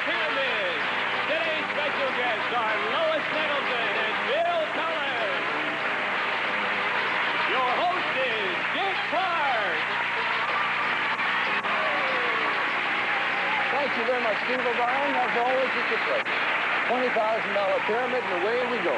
Pyramid. Today's special guests are Lois Nettleton and Bill Cullen. Your host is Dick Clark. Thank you very much, Steve O'Brien. As always, it's a pleasure. $20,000 pyramid, and away we go.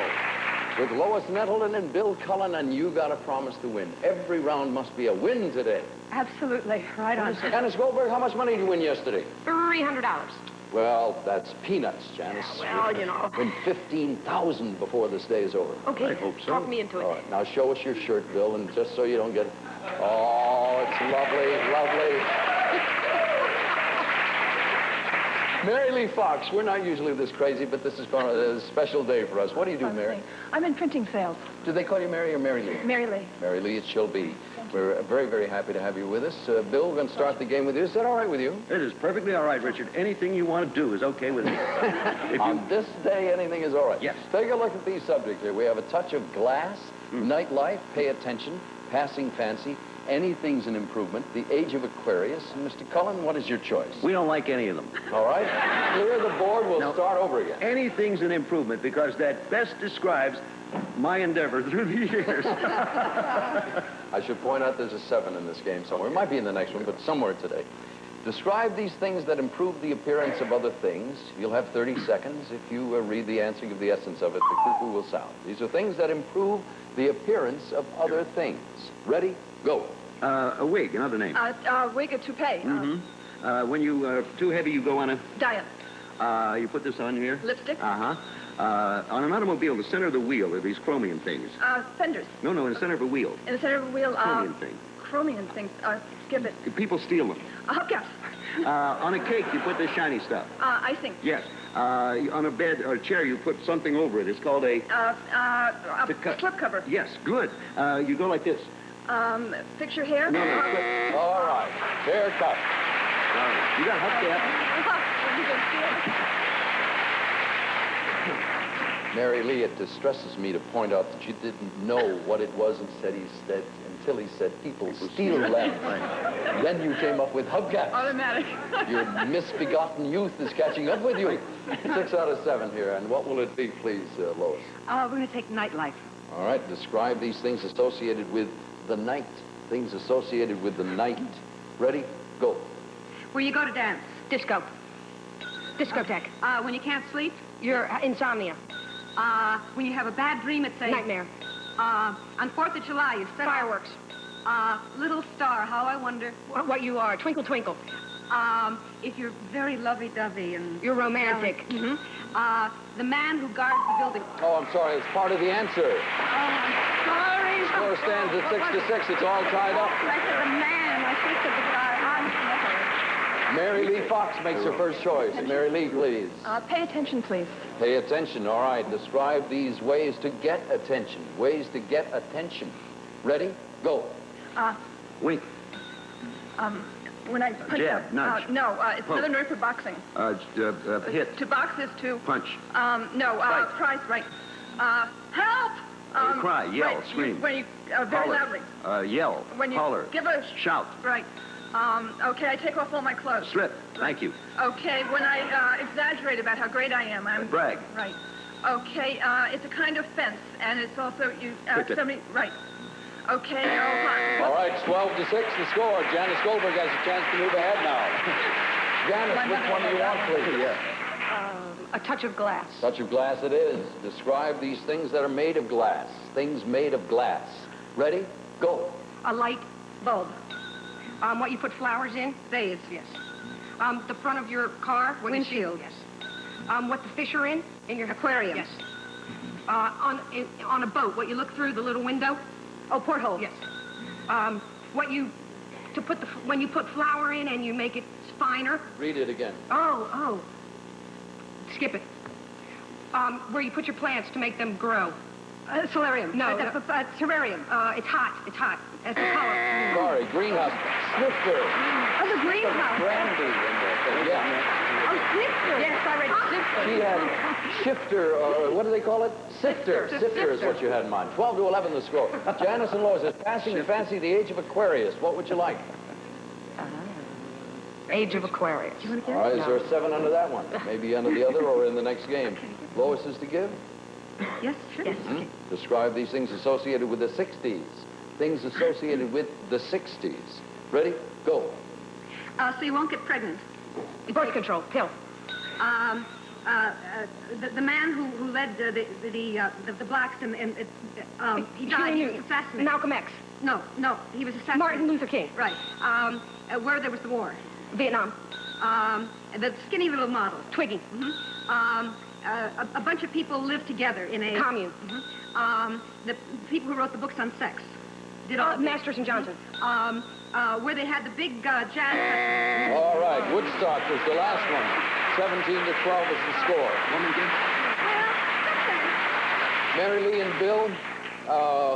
With Lois Nettleton and Bill Cullen, and you got a promise to win. Every round must be a win today. Absolutely. Right on. Janice Goldberg, how much money did you win yesterday? $300. Well, that's peanuts, Janice. Well, you know. Win $15,000 before this day is over. Okay. I hope so. Talk me into it. All right, now show us your shirt, Bill, and just so you don't get... Oh, it's lovely, lovely. Mary Lee Fox, we're not usually this crazy, but this is going to be a special day for us. What do you do, Mary? I'm in printing sales. Do they call you Mary or Mary Lee? Mary Lee. Mary Lee, it shall be. We're very, very happy to have you with us. Bill, we're going to start the game with you. Is that all right with you? It is perfectly all right, Richard. Anything you want to do is okay with me. On this day, anything is all right. Yes. Take a look at these subjects here. We have a touch of glass, nightlife, pay attention, passing fancy, anything's an improvement, the age of Aquarius. And Mr. Cullen, what is your choice? We don't like any of them. All right. Clear the board. We'll No. start over again. Anything's an improvement because that best describes my endeavor through the years. I should point out there's a 7 in this game somewhere. It might be in the next one, but somewhere today. Describe these things that improve the appearance of other things. You'll have 30 seconds. If you read the answer, give the essence of it, the cuckoo will sound. These are things that improve the appearance of other things. Ready? Go. A wig, another name. Wig, a toupee. When you too heavy, you go on a... Diet. You put this on here. Lipstick. Uh-huh. On an automobile, the center of the wheel are these chromium things. Fenders. No, in the center of a wheel. In the center of the wheel, Chromium thing. chromium things. Skip it. People steal them. Hubcaps. On a cake, you put this shiny stuff. Icing. Yes. On a bed or a chair, you put something over it. It's called a... slip cover. Yes, good. You go like this. Fix your hair. No. All right. Haircut. You got hubcap. Mary Lee, it distresses me to point out that you didn't know what it was until he said people steal them. Then you came up with hubcaps. Automatic. Your misbegotten youth is catching up with you. 6 out of 7 here. And what will it be, please, Lois? We're going to take nightlife. All right. Describe these things associated with the night. Things associated with the night. Ready? Go. Where you go to dance. Disco. Discotheque. When you can't sleep. Your insomnia. When you have a bad dream, it's a... Nightmare. On 4th of July, you set Fireworks. little star, how I wonder. What you are. Twinkle, twinkle. If you're very lovey-dovey and... You're romantic. The man who guards the building. Oh, I'm sorry. It's part of the answer. I'm sorry. Score stands at 6-6. It's all tied up. I said the man. I think of the guy. Mary Lee Fox makes her first choice. Mary Lee, please. Pay attention, please. Pay attention. All right. Describe these ways to get attention. Ways to get attention. Ready? Go. Wink. When I punch Jab, out. nudge. No, it's Poke. another word for boxing. Hit. To box is to... Punch. No, Fight. price, right. Help! Cry, yell, right, scream. When you, very Holler. loudly. Yell. When you Holler. give a... Shout. Right. Okay, I take off all my clothes. Slip. Thank you. Okay, when I exaggerate about how great I am, I'm... Brag. Right. Okay, it's a kind of fence, and it's also, Picket. somebody... Right. Okay, All right. 12-6 the score. Janice Goldberg has a chance to move ahead now. Janice, which one do you want, please? Yeah. a touch of glass. Touch of glass it is. Describe these things that are made of glass. Things made of glass. Ready? Go. A light bulb. What you put flowers in? Vase, yes. The front of your car? Windshield. Yes. What the fish are in? In your Aquarium. Yes. On a boat, what you look through the little window? Oh, porthole. Yes. When you put flour in and you make it finer? Read it again. Oh. Skip it. Where you put your plants to make them grow? Solarium. No, terrarium. It's hot. It's a color. Sorry, greenhouse. Snifter. Oh, the greenhouse. Brandy in there. Yeah. Oh, snifter. Yes, I read snifter. She had shifter, or what do they call it? Sifter. Sifter is what you had in mind. 12-11 the score. Janice and Lois says, passing fancy the age of Aquarius. What would you like? Age of Aquarius. Do you want to All get right, it? is there a 7 under that one? Maybe under the other or in the next game. Lois is to give? Yes, sure. Yes. Okay. Describe these things associated with the 60s. Things associated with the 60s. Ready? Go. So you won't get pregnant. Birth control, pill. The man who led the blacks he died. He was assassinated. Malcolm X. No, he was assassinated. Martin Luther King. Right. Where there was the war. Vietnam. The skinny little model. Twiggy. A bunch of people lived together in a Commune. The people who wrote the books on sex did all. Masters and Johnson. Where they had the big jazz festival. All right, Woodstock was the last one. 17 to 12 is the score. Woman again? Mary Lee and Bill,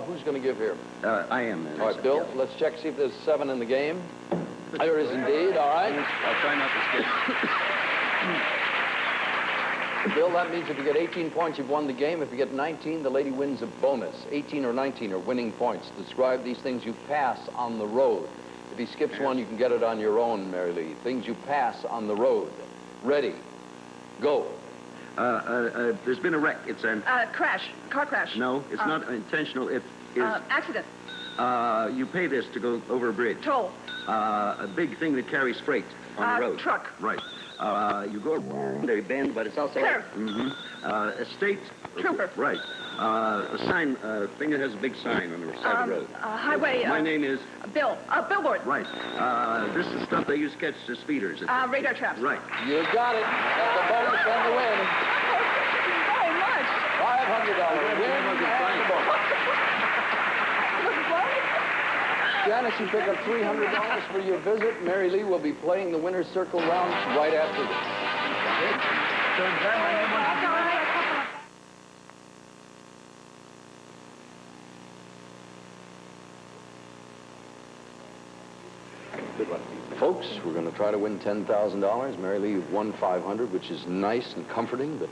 who's going to give here? I am. All right, Bill, let's check, see if there's 7 in the game. There is indeed, all right. I'll try not to skip. Bill, that means if you get 18 points, you've won the game. If you get 19, the lady wins a bonus. 18 or 19 are winning points. Describe these things you pass on the road. If he skips one, you can get it on your own, Mary Lee. Things you pass on the road. Ready. Go. There's been a wreck. It's an... Crash. Car crash. No, it's not intentional. It is... Accident. You pay this to go over a bridge. Toll. A big thing that carries freight on the road. Truck. Right. You go... They bend, but it's also... Sheriff. A state... Trooper. Right. A sign, thing that has a big sign on the side of the road. Highway. My name is... Bill. Billboard. Right. This is stuff they use to catch the speeders. Radar traps. Right. You got it. That's the bonus and the win. Very much. $500 win and the bonus. Janice, you pick up $300 for your visit. Mary Lee will be playing the winner's circle round right after this. Good one. Folks, we're going to try to win $10,000. Mary Lee, you've won $500, which is nice and comforting, but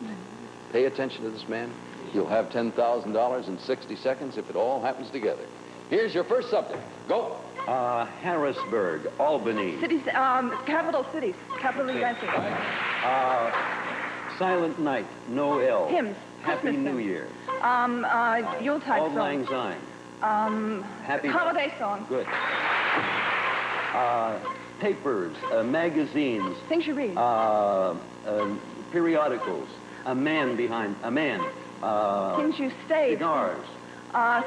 pay attention to this man. You'll have $10,000 in 60 seconds if it all happens together. Here's your first subject. Go. Harrisburg, Albany. Cities, capital cities, capital events. Silent Night, Noel. Hymns, Happy Christmas New hymns. Year. Yuletide Auld Lang song. Syne. Happy Holiday song. Good. Papers, magazines, Things you read. periodicals, a man. Things you save. Cigars.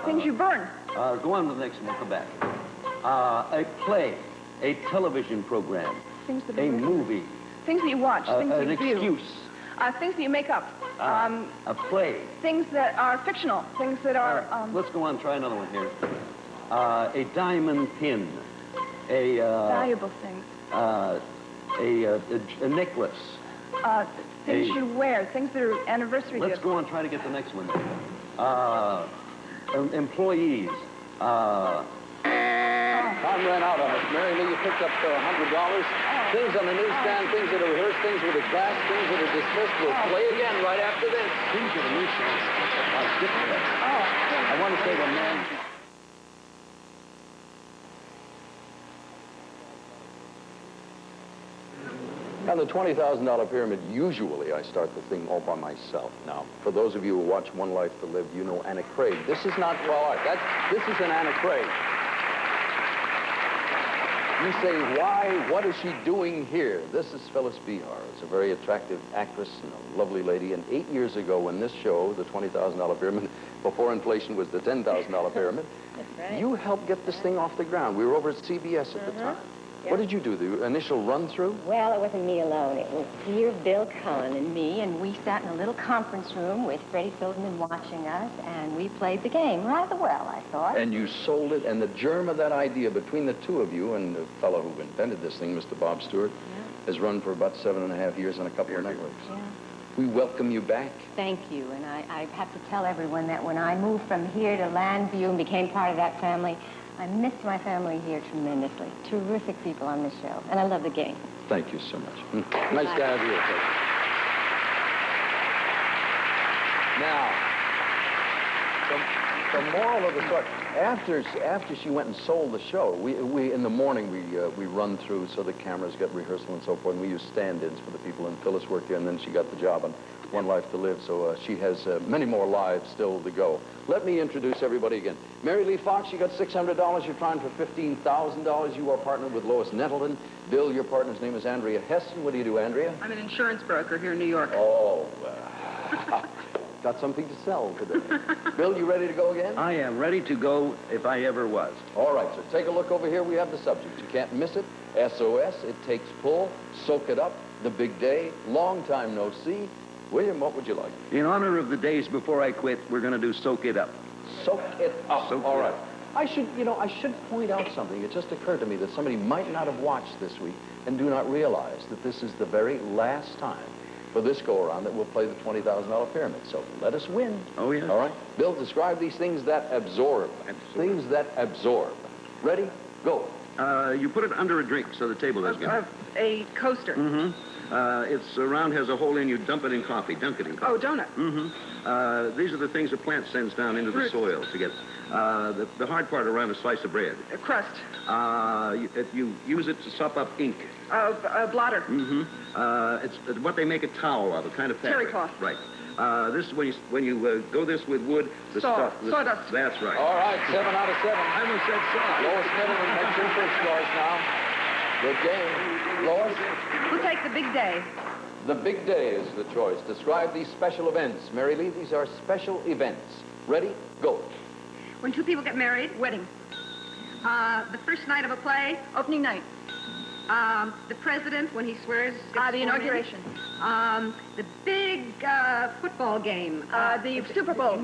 Things you burn. Go on to the next one, we'll come back. A play, a television program, Things that a you movie, Things that you watch. Things that an you view. excuse, Things that you make up. a play. Things that are fictional. Things that are. Let's go on, try another one here. A diamond pin, a valuable things. a necklace. Things you wear. Things that are anniversary Let's gifts. go on, try to get the next one. Employees. Time ran out on us. Mary Lee, you picked up $100. Things on the newsstand, things that are rehearsed, things with a class, things that are dismissed. We'll play again right after this. Things of the newsstand. I want to say the man... On the $20,000 pyramid, usually I start the thing all by myself. Now, for those of you who watch One Life to Live, you know Anna Craig. This is not, well, this is an Anna Craig. You say, why? What is she doing here? This is Phyllis Behar. It's a very attractive actress and a lovely lady. And 8 years ago when this show, the $20,000 pyramid, before inflation was the $10,000 pyramid, That's right. you helped get this thing off the ground. We were over at CBS at the time. What did you do, the initial run-through? Well, it wasn't me alone. It was dear Bill Cullen and me, and we sat in a little conference room with Freddie Silverman watching us, and we played the game rather well, I thought. And you sold it, and the germ of that idea between the two of you and the fellow who invented this thing, Mr. Bob Stewart, has run for about 7.5 years on a couple of networks. Yeah. We welcome you back. Thank you, and I have to tell everyone that when I moved from here to Landview and became part of that family, I miss my family here tremendously. Terrific people on the show, and I love the game. Thank you so much. Nice to have you here. Now, the moral of the story. After she went and sold the show, we in the morning we run through so the cameras get rehearsal and so forth, and we use stand-ins for the people. And Phyllis worked there, and then she got the job on One Life to Live, so she has many more lives still to go. Let me introduce everybody again. Mary Lee Fox, you got $600. You're trying for $15,000. You are partnered with Lois Nettleton. Bill, your partner's name is Andrea Heston. What do you do, Andrea? I'm an insurance broker here in New York. Oh, got something to sell today. Bill, you ready to go again? I am ready to go if I ever was. All right, so take a look over here. We have the subject. You can't miss it. SOS, it takes pull. Soak it up. The big day. Long time no see. William, what would you like? In honor of the days before I quit, we're going to do Soak It Up. Soak it up. Soak All it right. up. I should point out something. It just occurred to me that somebody might not have watched this week and do not realize that this is the very last time for this go-around that we'll play the $20,000 pyramid. So let us win. Oh, yeah. All right. Bill, describe these things that absorb. Things that absorb. Ready? Go. You put it under a drink so the table doesn't get... A coaster. It's round, has a hole in, you dump it in coffee, dunk it in coffee. Oh, donut. These are the things a plant sends down into the Roots. soil to get... the hard part around a slice of bread. A crust. You use it to sop up ink. A blotter. It's what they make a towel of, a kind of fabric. Terry cloth. Right. This is when you go this with wood. Sawdust. That's right. All right, 7 out of 7. I almost said saw. Lois Nettleton makes her first choice now. Good game. Lois? We'll take the big day. The big day is the choice. Describe these special events. Mary Lee, these are special events. Ready? Go. When two people get married. Wedding. The first night of a play. Opening night. The president, when he swears. gets The sworn in. inauguration. The big football game. The Super Bowl.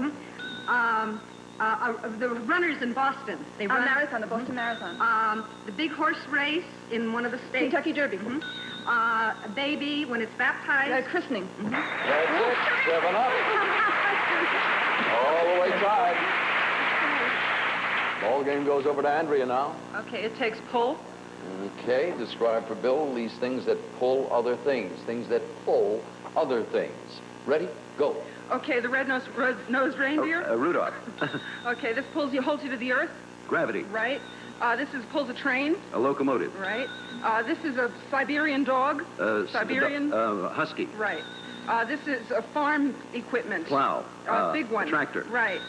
The runners in Boston. They run. Marathon, the Boston Marathon. The big horse race in one of the states. Kentucky Derby. A baby when it's baptized. Christening. That's it. 7 up. All the way tied. Ball game goes over to Andrea now. Okay, it takes pull. Okay, describe for Bill these things that pull other things. Things that pull other things. Ready? Go. Okay, the red-nosed reindeer. Rudolph. Okay, this holds you to the earth. Gravity. Right. This pulls a train. A locomotive. Right. This is a Siberian dog. Siberian. Husky. Right. This is a farm equipment. Plow. Big one. Tractor. Right.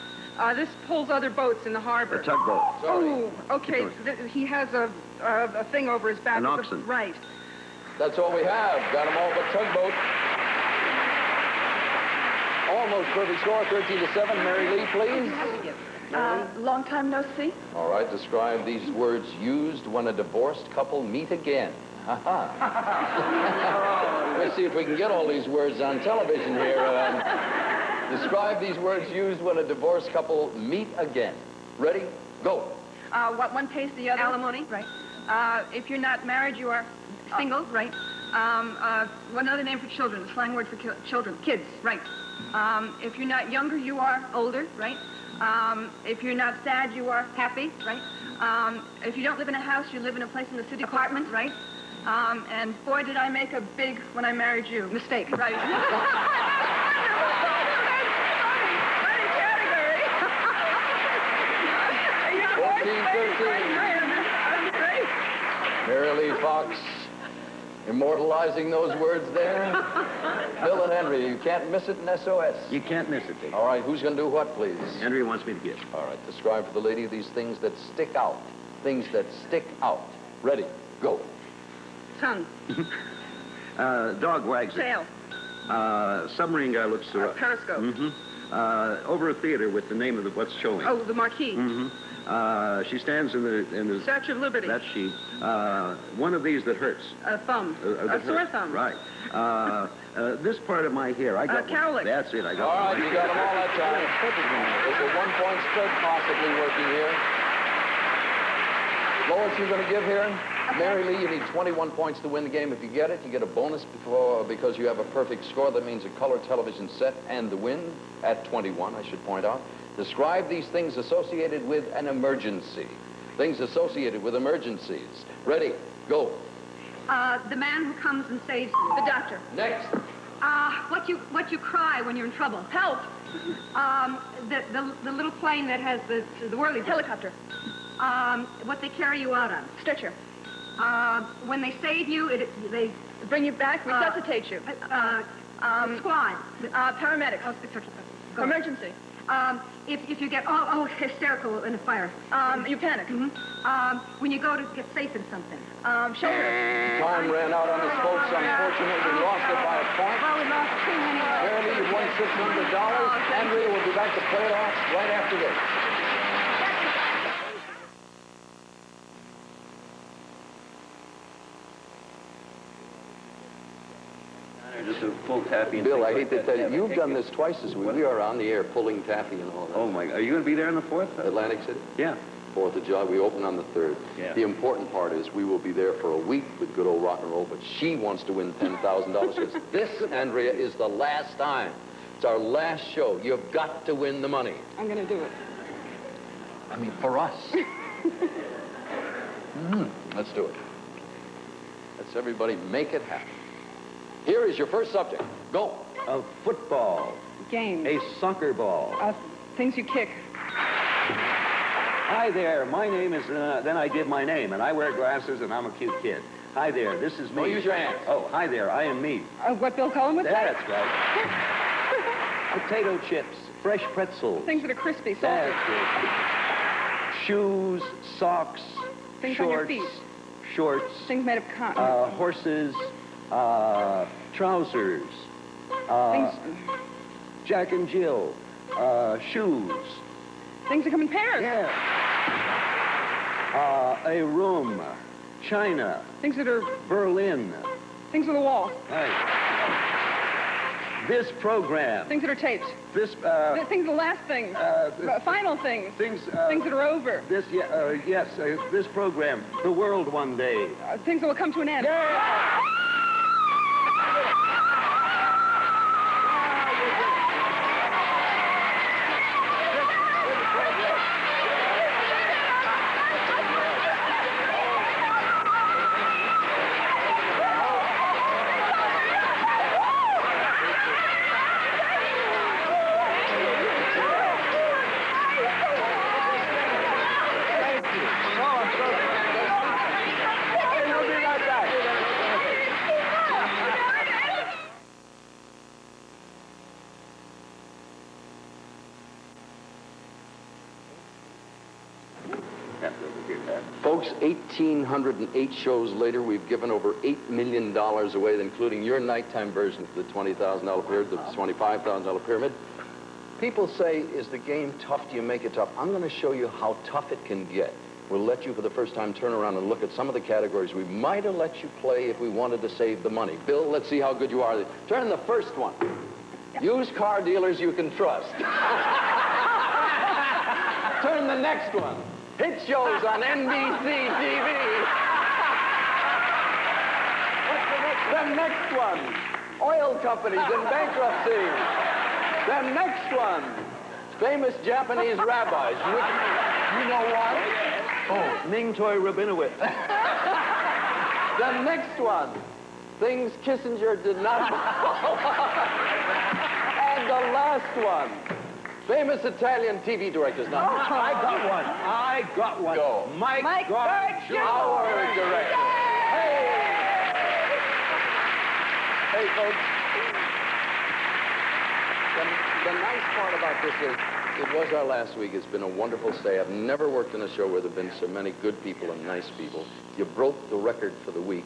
This pulls other boats in the harbor. A tugboat. Oh, okay. He has a thing over his back. An oxen. Right. That's all we have. Got them all but tugboat. Almost perfect score, 13-7. Mary Lee, please. Long time no see. All right, describe these words used when a divorced couple meet again. Let's see if we can get all these words on television here. Describe these words used when a divorced couple meet again. Ready? Go. What one pays the other. Alimony. Right. If you're not married, you are single. Right. One other name for children, a slang word for children. Kids. Right. If you're not younger, you are older. Right. If you're not sad, you are happy. Right. If you don't live in a house, you live in a place in the city. Apartment. Right. And boy, did I make a big when I married you. Mistake. Right. 14-13. Mary Lee Fox immortalizing those words there. Bill and Henry, you can't miss it in SOS. You can't miss it, Dick. All right, who's going to do what, please? Andrea wants me to give. All right, describe for the lady these things that stick out. Things that stick out. Ready, go. Tongue. Dog wags it. Tail. Submarine guy looks... Periscope. over a theater with the name of what's showing. Oh, the marquee. She stands in the Statue of Liberty. That's she. One of these that hurts. A thumb. That A sore hurts. thumb. Right. This part of my hair, I got cowlick. That's it. I got All right, you got them all that time. There's a 1-point spread possibly working here. Lois, you're going to give here? Mary Lee, you need 21 points to win the game. If you get it, you get a bonus because you have a perfect score. That means a color television set and the win at 21, I should point out. Describe these things associated with an emergency. Things associated with emergencies. Ready, go. The man who comes and saves you. The doctor. Next. What you cry when you're in trouble. Help. The little plane that has the whirly Helicopter. what they carry you out on. Stretcher. When they save you, they Bring you back, resuscitate you. squad. Paramedics. Go. Emergency. If you get hysterical in a fire. You panic. When you go to get safe in something. Shelter. Time ran out on us, folks. Unfortunately, we lost it by a point. Oh, we lost too many. Barely, you've won $600. Andrea will be back to play it off right after this. Just a full taffy and Bill, things I hate like to that. tell Yeah, you, you've but done this twice this week. We are on the air pulling taffy and all that. Oh, my God. Are you going to be there in the 4th? Atlantic City? Yeah. 4th of July. We open on the 3rd. Yeah. The important part is we will be there for a week with good old rock and roll, but she wants to win $10,000 because this, Andrea, is the last time. It's our last show. You've got to win the money. I'm going to do it. I mean, for us. Let's do it. Let's everybody make it happen. Here is your first subject. Go. A football. Game. A soccer ball. Things you kick. Hi there, my name is, then I give my name, and I wear glasses, and I'm a cute kid. Hi there, this is me. Oh, use your hands. Oh, hi there, I am me. What Bill Cullen would say? That's right. Potato chips, fresh pretzels. Things that are crispy, salty. That's it. Shoes, socks, Things on your shorts, feet. shorts, Things made of cotton. horses, trousers, Things, Jack and Jill, shoes. things that come in pairs. Yeah. A room, China, Things that are Berlin. things on the wall. Right. This program, Things that are taped. this, Things the last things. Final things. things, Things that are over. this, yes, this program, the world one day. Things that will come to an end. Yeah! Folks, 1,808 shows later, we've given over $8 million away, including your nighttime version for the $20,000 pyramid, the $25,000 pyramid. People say, is the game tough? Do you make it tough? I'm going to show you how tough it can get. We'll let you, for the first time, turn around and look at some of the categories we might have let you play if we wanted to save the money. Bill, let's see how good you are. Turn the first one. Used car dealers you can trust. Turn the next one. Hit shows on NBC TV. The next one. Oil companies in bankruptcy. The next one. Famous Japanese rabbis. You know what? Oh, Ming Toy Rabinowitz. The next one. Things Kissinger did not follow. And the last one. Famous Italian TV directors. Now, I got one. Go. Mike Gargiulo. Our director. Hey, folks. The nice part about this is, it was our last week. It's been a wonderful stay. I've never worked in a show where there have been so many good people and nice people. You broke the record for the week.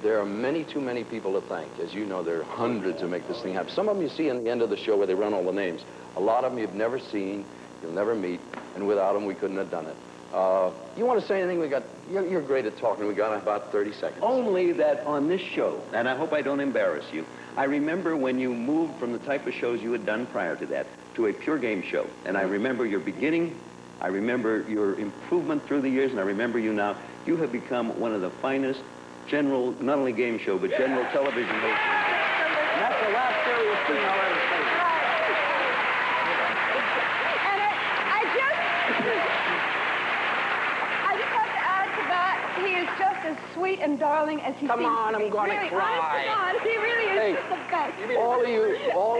There are too many people to thank. As you know, there are hundreds who make this thing happen. Some of them you see in the end of the show where they run all the names. A lot of them you've never seen, you'll never meet, and without them we couldn't have done it. You want to say anything? You're great at talking. We got about 30 seconds. Only that on this show, and I hope I don't embarrass you, I remember when you moved from the type of shows you had done prior to that to a pure game show. And I remember your beginning, I remember your improvement through the years, and I remember you now. You have become one of the finest general, not only game show, but general television hosts. And that's the last serious thing I'll ever say. And I just have to add to that, he is just as sweet and darling as he Come seems on, to I'm be. gonna really, cry. Honest to God, he really is Hey, the best. All of you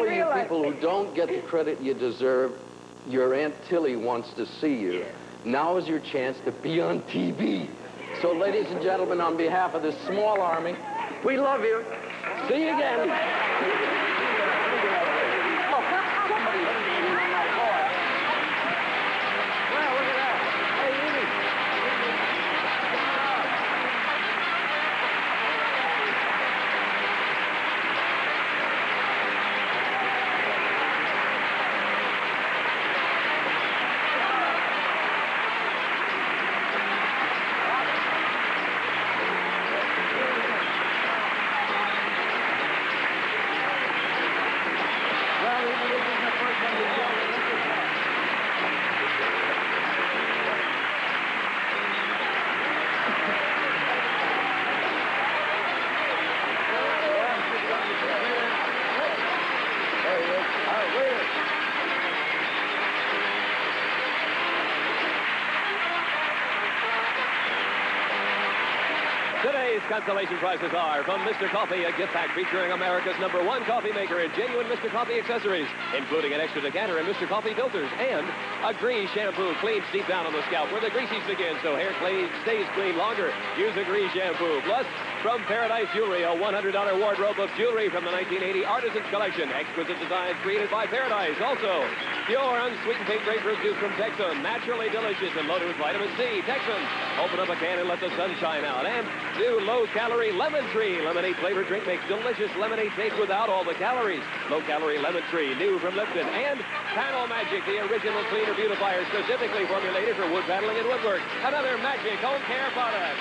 realize people who don't get the credit you deserve, your Aunt Tilly wants to see you. Now is your chance to be on TV. So, ladies and gentlemen, on behalf of this small army, we love you. See you again. Today's consolation prizes are from Mr. Coffee, a gift pack featuring America's #1 coffee maker and genuine Mr. Coffee accessories, including an extra decanter and Mr. Coffee filters, and a Grease shampoo cleans deep down on the scalp where the greases begin, so hair stays clean longer. Use a Grease shampoo. Plus, from Paradise Jewelry, a $100 wardrobe of jewelry from the 1980 Artisans Collection. Exquisite designs created by Paradise. Also, pure unsweetened pink grapefruit juice from Texan. Naturally delicious and loaded with vitamin C. Texan. Open up a can and let the sun shine out. And new low-calorie Lemon Tree. Lemonade flavored drink makes delicious lemonade taste without all the calories. Low-calorie Lemon Tree, new from Lipton. And Panel Magic, the original cleaner beautifier specifically formulated for wood paneling and woodwork. Another magic home care product.